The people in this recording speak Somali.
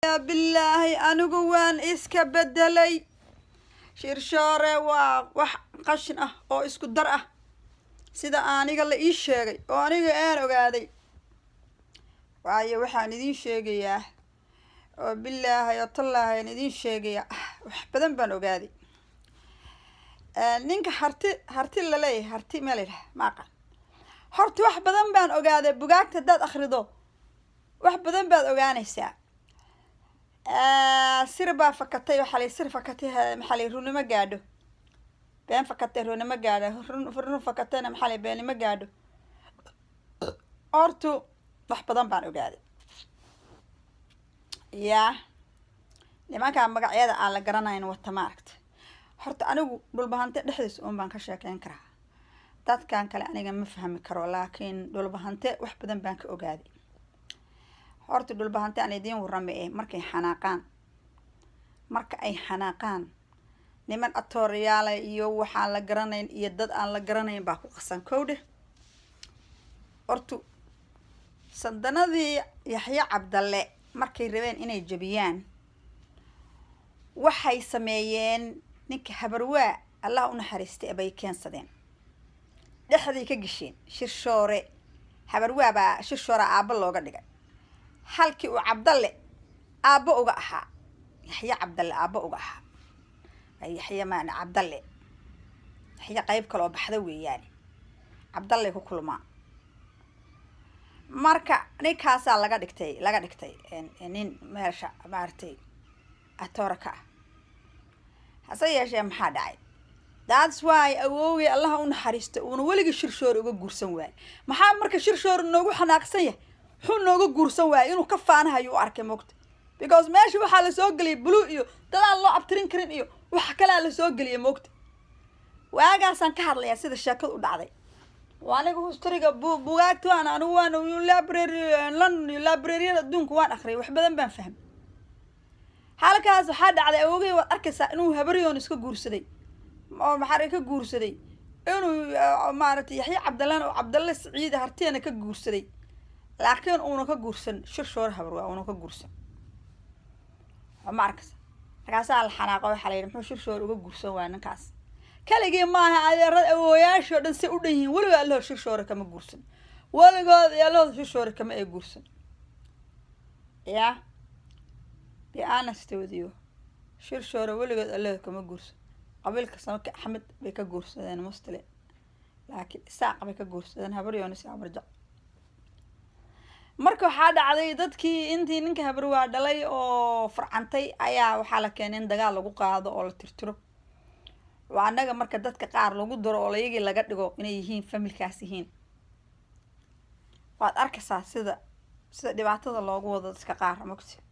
يا بالله أنا جوان إسك بدلي شرشارة وح قشنة أو إسكو درة سيدا أنا قال إيش شيء وأنا أنا وقاعدي وعي وحنا ندين شيء يا بالله يا طلع ندين شيء يا بدن بنو قاعدي نينك هرتي للي هرتي ماله ما قال هرتي واحد بدن بنو قاعدي بقاك تداد أخرده واحد بدن بنو قاعدي ساعة سربا فكتي وحلي سر فكتي محلي روني ما قادو بين فكتي روني ما قادو فرن فكتينا محلي بيني ما قادو أرتو واحد بدن بنو قاعدي يا لما كان مقعيدا على قرنين وتماركت حرت أنا بالبهانتي دحدس بان كشاكين كرا داد كان كلا أنا ما فهم كرو لكن بالبهانتي wax badan baan ka ogaaday horta بالبهانتي aan idin warramay marka ay xanaaqaan niman atoriyaal iyo waxa la garanayn iyo dad aan la garanayn baa ku qasan kowde horta sandanadii Yaxya Cabdalle markay rabeen inay jabiyaan waxay sameeyeen ninka habarwaa Allah u naxariistay bay keensadeen dhaxdii ka gisheen shirshoore habarwaa baa shirshoore aaba looga dhigay halkii uu Cabdalle aaba uga ahaa Yaxya Cabdalle aaba uga ahaa ay Yaxya maan Cabdalle Yaxya qayb kale oo baxda weeyaan Cabdalle ku kulmaa marka ninkaas laga dhigtay nin meesha maartay atorka hasa yeeshee maxaa dhacay that's why awoowe Allah u naxariisto oo waliga shirshoor uga guursan waay maxaa marka shirshoor noogu xanaaqsan yahay xun nooga guursan waay inuu ka faanahayo u arkay moogta because meesha waxa la soo galay blue iyo dadaan loo abtirin karin iyo wax kale la soo galay moogta waagaasan ka hadlayaa sida sheekadu u dhacday waaniga historiga buugaagtu anigu waan library adduunka waan akhriyo wax badan baan fahmay halkaas waxa dhacday awogay waad arkaysaa inuu habaryoon iska guursaday oo maxaa ka guursaday inuu maartay Yaxya Cabdalle oo Cabdalle Saciid harteena ka guursaday laakiin uu ka guursan shirshoor habarwaa uu ka guursan markaas la xanaaqo waxa la yiraahdo muxuu shirshoor uga guursan waa ninkaas kaligii ma aha adeerad awooyaasho dhan si u dhahin waliba Allah shirshoor kama guursan waligood Allah shirshoor kama ay guursan ya honest with you shirshoor waligood Allah kama guursan qabiilka sanadka Axmed bay ka guursadeen mustale laakiin isaaq bay ka guursadeen habaryoon si abarja marka waxa dhacday dadkii intii ninka habarwaa dhalay oo farcantay ayaa waxa la keenay dagaal lagu qaado oo la tirtiro waanaga marka dadka qaar lagu daro oo layigi laga dhigo inay yihiin familkaas yihiin waad arkaysaa sida dhibaatada loogu wado dadka qaar magti